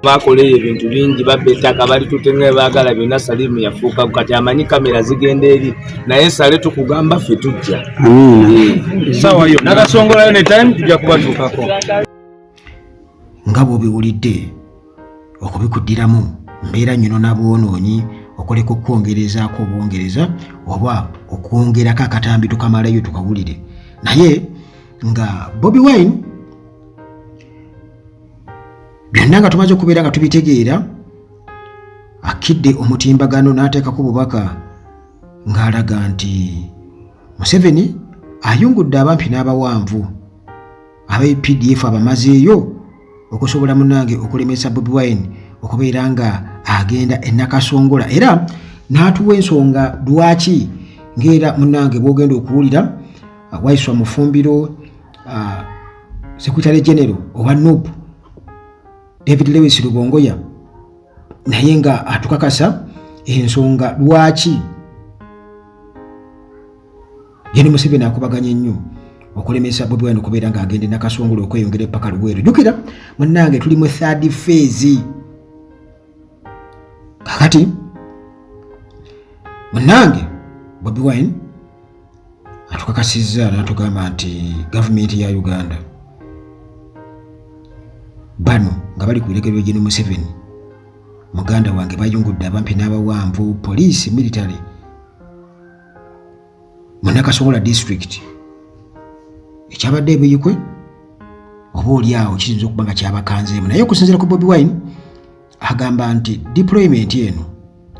bakoleyo ebintu bingi babba ettaka bali tutenga baagala byonna Salimu yafuuka kati amanyi kamera zigenda eri naye Sale tukugamba ffe tujja sawa yo nakasongolayo ne time tujja kubatuukako nga bw'obiwulidde okubikuddiramu mbeera nnyino n'abwonoonyi okoleka okwongerezaako obwongereza oba okwongerako akatambi tukamalayo tukawulire naye nga Bobi Wine byonna nga tumaze okubeera nga tubitegeera akidde omutimbagano n'ateekako obubaka ng'alaga nti Museveni ayungudde abampi n'abawanvu aba PDF abamazeeyo okusobola munange okulemesa Bobi Wine okubeera nga agenda Nakasongola era n'atuwa ensonga lwaki ng'era munange bw'ogenda okuwulira Waiswa Mufumbiro Secretary General owa NUP David Lewis Rubongoya naye nga atukakasa ensonga lwaki Gen. Museveni akubaganya nnyo okulemesa Bobi Wine okubeera nga agende Nakasongola okweyongera epaka Luweero. Jjukira munnange tuli mu third phase kakati munnange Bobi Wine atukakasizza n'atugamba nti gavumenti ya Uganda bano nga bali ku biregerero Gen. Museveni muganda wange bayungudde abampi n'abawanvu police military mu Nakasongola district ekyabadde ebuyikwe oba oliawo kiyinza okuba nga kyabakanzeemu naye okusinziira ku Bobi Wine agamba nti deployment eno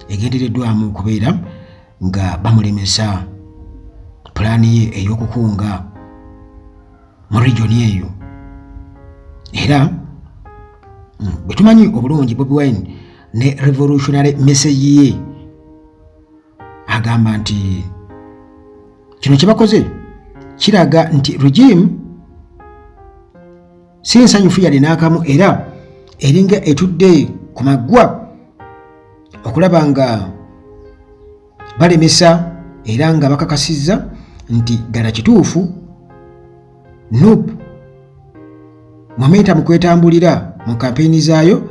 egendereddwamu okubeera nga bamulemesa pulaani ye ey'okukunga mu regioni eyo era bwe tumanyi obulungi Bobi Wine ne revolutionary message ye agamba nti kino kye bakoze kiraga nti regime si nsanyufu yali n'akamu era eringa etudde ku maggwa okulaba nga balemesa era nga bakakasizza nti ddala kituufu NUP momentum kwetambulira mu kampeyini zaayo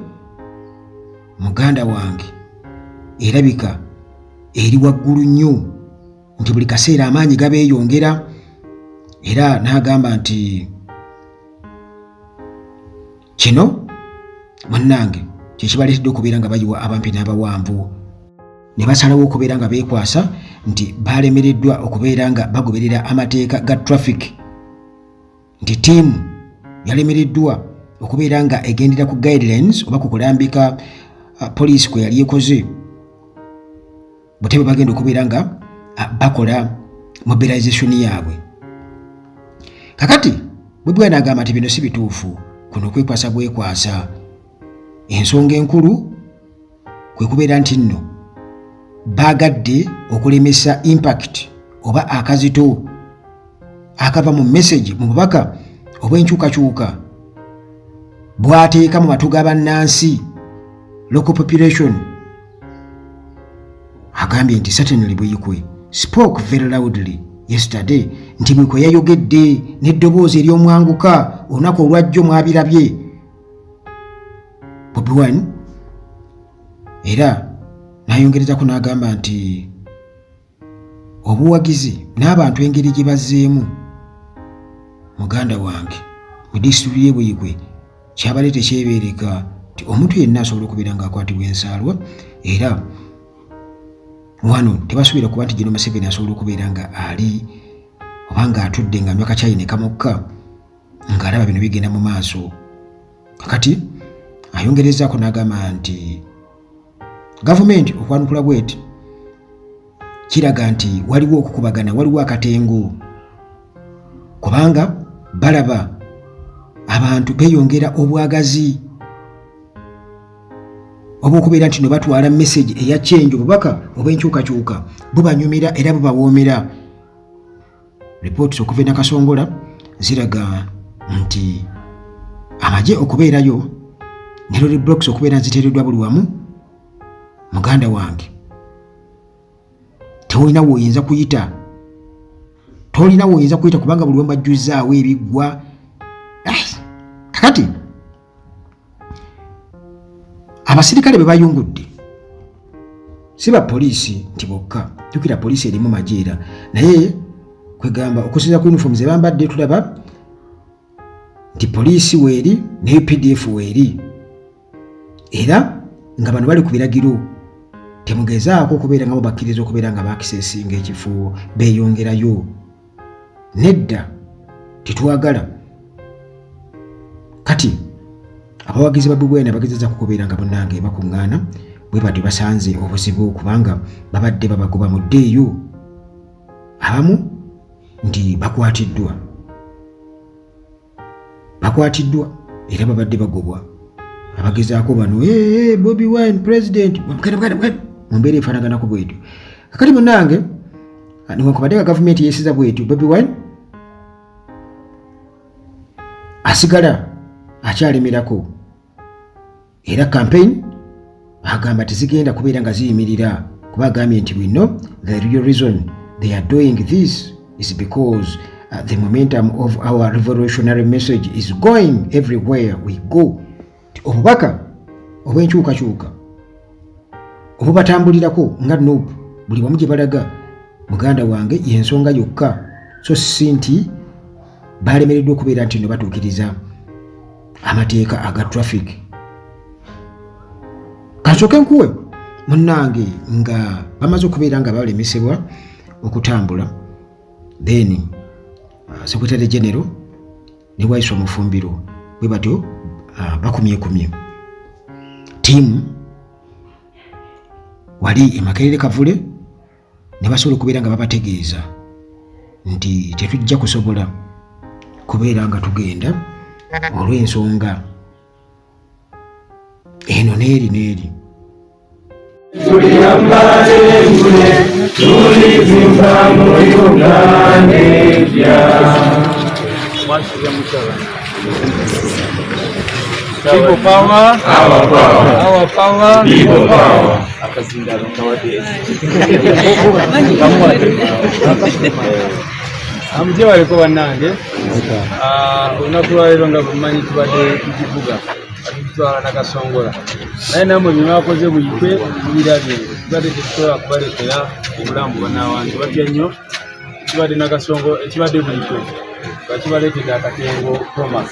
muganda wange erabika eri waggulu nnyo nti buli kaseera amaanyi gabeeyongera era n'agamba nti kino munnange kyekibaleetedde okubeera nga bayiwa abampi n'abawanvu ne basalawo okubeera nga beekwasa nti balemereddwa okubeera nga bagoberera amateeka ga traffic nti ttiimu yalemereddwa okubeera nga egendera ku guidelines oba ku kulambika poliisi kwe yali ekoze butebe bagenda okubeera nga bakola mobilization yaabwe kakati Bobi Wine agamba nti bino si bituufu kuno kwekwasa bwekwasa ensonga enkulu kwe kubeera nti nno bagadde okulemesa impact oba akazito akava mu message mu bubaka obw'enkyukakyuka bwateeka mu matu g'abannansi local population agambye nti certainly Buyikwe spoke very loudly yesterday nti Buyikwe yayogedde n'eddoboozi ery'omwanguka olunaku olwajjo mwabirabye Bobi Wine era n'ayongerezako n'agamba nti obuwagizi n'abantu engeri gye bazzeemu muganda wange mu disitulikiti y'e Buyikwe kyabadde tekyebeereka nti omuntu yenna asobola okubeera ng'akwatibwa ensaalwa era wano tebasuubira kuba nti Gen. Museveni asobola okubeera nga ali oba ng'atudde ng'anywa kacaayi ne kamukka ng'alaba bino bigenda mu maaso kakati ayongerezaako n'agamba nti gavumenti okwanukula bweti kiraga nti waliwo okukubagana waliwo akatengo kubanga balaba abantu beeyongera obwagazi oba okubeera nti no batwala message eya change obubaka obw'enkyukakyuka bubanyumira era bubawoomera reports okuva e Nakasongola ziraga nti amagye okubeerayo ne road blocks okubeera ziteereddwa buli wamu muganda wange tolina woyinza kuyita kubanga buli wamu bajjuzzaawo ebiggwa kakati abasirikale be bayungudde si ba poliisi nti bokka tukira poliisi erimu majeera naye kwegamba okusinza ku uniform ze bambadde tulaba nti poliisi weeri ne UPDF weeri era nga bano bali ku biragiro temugezaako okubeera nga bakkiriza okubeera nga bakisesinga ekifo beeyongerayo nedda titwagala kati abawagizi ba Bobi Wine bagezeza kukubeera nga bonnange bakuŋŋaana bwe badde basanze obuzibu kubanga babadde babagoba mu ddeeyo abamu nti bakwatiddwa era babadde bagobwa abagezaako bano Bobi Wine president mu mbeera efaanaganako bwetyo kakati munnange newankubadde nga gavumenti yeesiza bwetyo Bobi Wine asigala akyalemerako era campaign agamba tezigenda kubeera nga ziyimirira kuba agambye nti we know the real reason they are doing this is because the momentum of our revolutionary message is going everywhere we go. Obubaka obwenkyukakyuka obubatambulirako nga noopu buli wamu gye balaga muganda wange yensonga yokka so si nti balemereddwa okubeera nti no batuukiriza amateeka aga traffic. Kasooke nkuwe munnange nga bamaze okubeera nga balemesebwa okutambula then Secretary General ne Waiswa Mufumbiro bwe batyo bakumyekumye tiimu wali emakerere Kavule ne basobola okubeera nga babategeeza nti tetujja kusobola kubeera nga tugenda olw'ensonga eno n'eri People power, our power, people power. Amuje waliko bannange olunaku lwaleero nga bumanyi tubadde tukivuga tutwala Nakasongola naye namwe byebakoze buyitwe mubirabye tubadde tetusobola kubaleetera obulamu bw'abantu batya nnyo kibadde Nakasongola ekibadde buyitwe bakibaleetedde Akatengo Thomas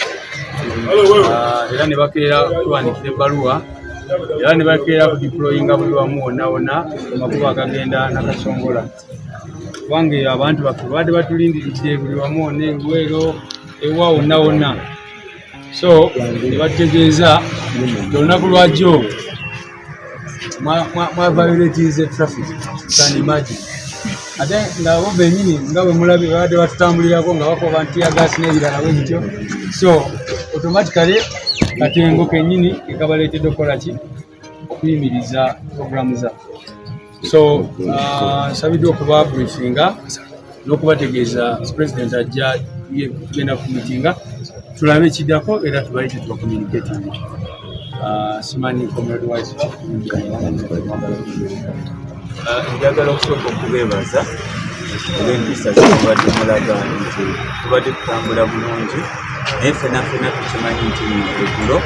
era ne bakeera tuwandikira ebbaluwa era ne bakeera ku deployinga buli wamu wonna wonna amakubo agagenda Nakasongola kubanga abantu baffe badde batulindiridde buli wamu wonna Luweero ewa wonna wonna so ne bategeeza olunaku lwajjo mwa violate traffic can imagine ate nga bo bennyini nga bwe mulabe badde batutambulirako nga bakoba nti agasi n'ebirala bwe bityo so automatically Katengo kennyini ekabaleetedde okukola ki okuyimiriza programu za so sabiddwa okuba briefinga n'okubategeeza president ajja tugenda kumitinga tulabe ekiddako era tubalete tubakommunicating simanyi community wise njagala okusooka okubeebaza olw'empisa zitubadde mulaga nti tubadde tutambula bulungi naye ffenna tukimanyi nti eggulo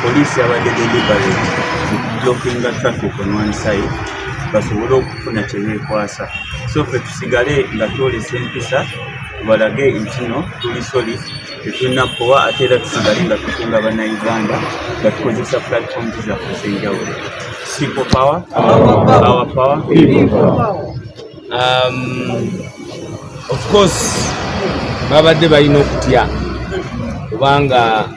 poliisi abadde deliberate blockinga traffic on one side basobole okufuna kyebeekwasa so ffe tusigale nga twolesa empisa tubalage nkino tuli soli tetulina kuwa ate era tusigale nga tukunga bannayuganda nga tukozesa platforms zaffe ez'enjawulo people power, our power, people power. Of course babadde balina okutya kubanga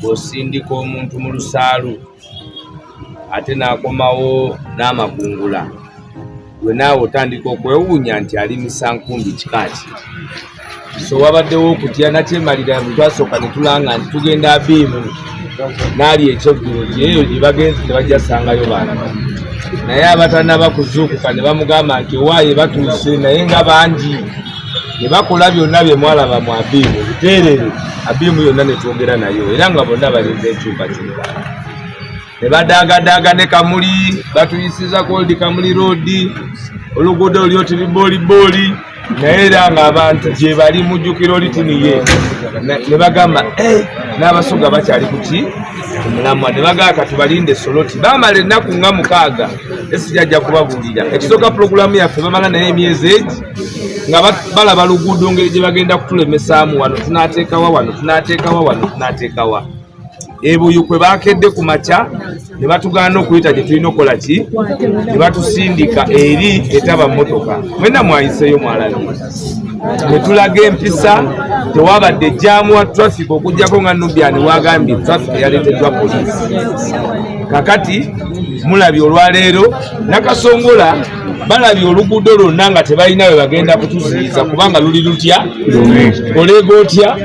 bw'osindika omuntu mu lusaalu ate n'akomawo n'amakungula gwe naawe otandika okwewuunya nti alimisa nkumbi kikaaki so wabaddewo okutya nakyemalira twasooka ne tulanga nti tugenda abiimu n'ali ekyoggiro gyeyo gye bagenzi tebajja sangayo baana naye abatanaba kuzuukuka ne bamugamba nti owaaye batuuse naye nga bangi ne bakola byonna bye mwalaba mu abiimu buteerere abiimu yonna ne twogera nayo era nga bonna balinza enkyukakyuka ne badaagadaaga ne Kamuli batuyisiza Cold Kamuli Road oluguudo olyo tiriboolibooli naye era ng'abantu gye bali mujjukiro litiniye ne bagamba n'abasoga bakyali kuki omulamwa ne bagaka tubalinde soloti bamala ennaku nga 6 esijajja kubabuulira ekisooka pulogulaamu yaffe bamala naye emyezi egi nga balaba luguudo ngeri gye bagenda kutulemesaamu wano tunaateekawa wano tunaateekawa wano tunaateekawa ebuyu kwe bakedde ku makya ne batugaana okuyita gye tulina okukola ki ne batusindika eri etaba mmotoka mwenna mwayiseeyo mwalabi ne tulaga empisa tewabadde jaamu wa traffic okugjako nga Nubian wagambye traffic yaleeteddwa poliisi kakati mulabye olwaleero Nakasongola balabye oluguudo lwonna nga tebalina we bagenda kutuziyiza kubanga luli lutya olega otya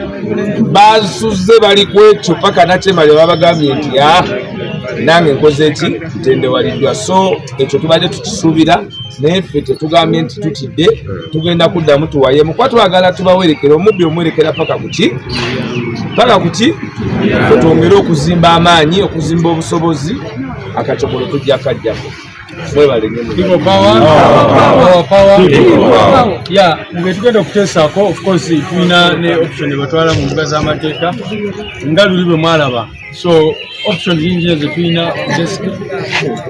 basuze bali kwekyo paka Nakyemalira babagambye nti nange nkoze eki ntendewaliddwa so ekyo tubadde tukisuubira naye ffe tetugambye nti tutidde tugenda kuddamu tuwayemu kuba twagala tubawerekera omubbi omwerekera paka kuki twongere okuzimba amaanyi okuzimba obusobozi akakyokolo tujja kajjako tugenda okuteesaako of course tulina ne option batwala mu mbuga z'amateeka nga luli bwe mwalaba so option nyingi ezo tulina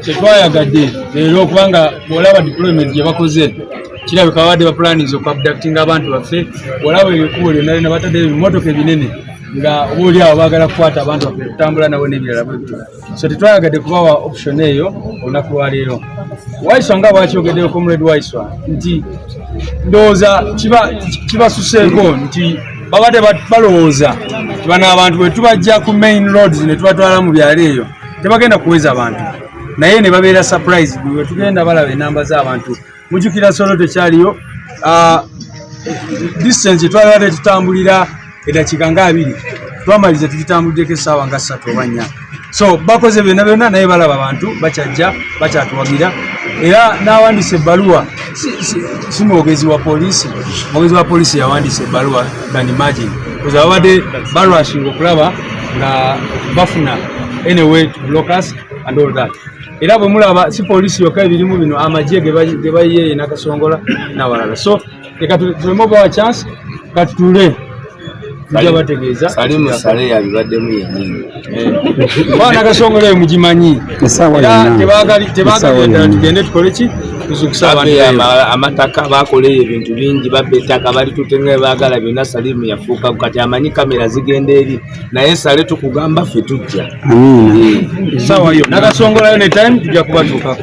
kyetwayagadde leero okubanga bw'olaba deployment gye bakoze kirabika babadde bapulaninze okuabductinga abantu baffe olaba ebikubo lyonna lyonna bataddeyo ebimotoka ebinene nga obaoli awo baagala kukwata abantu baffe kutambula nabo n'ebirala bwebityo so tetwayagadde kubawa option eyo olunaku lwaleero Waiswa nga bwakyogeddeyo comrade Waiswa nti ndowooza kibasuseeko nti babadde balowooza bano abantu bwe tubajja ku main roads ne tubatwala mu byalo eyo tebagenda kuweza abantu naye ne babeera surprise bwe tugenda balaba enamba z'abantu mujjukira solo tekyaliyo distance twalabadde tutambulira eddakiika nga 2 twamaliza tugitambuliddeko essaawa nga 3 oba 4 so bakoze byonna naye balaba abantu bakyajja bakyatuwagira era n'awandiisa ebbaluwa si mwogezi wa poliisi mwogezi wa poliisi yawandiisa ebbaluwa can imagine kuza babadde balwashinga okulaba nga bafuna anyway to block us and all that era bwe mulaba si poliisi yokka ebirimu bino amagye ge bayiye Nakasongola n'abalala so leka tuleme obawa chance katutule bategeeza Salimu Sale yabibaddemu yennyini Nakasongola eyo mugimanyi tebaagalira tugende tukole ki tuzukisa abantu amataka bakoleyo ebintu bingi babba ettaka bali tutenga baagala byonna Salimu yafuuka kati amanyi kamera zigenda eri naye Sale tukugamba ffe tujja sawa yo Nakasongola yo ne time tujja kubatuukako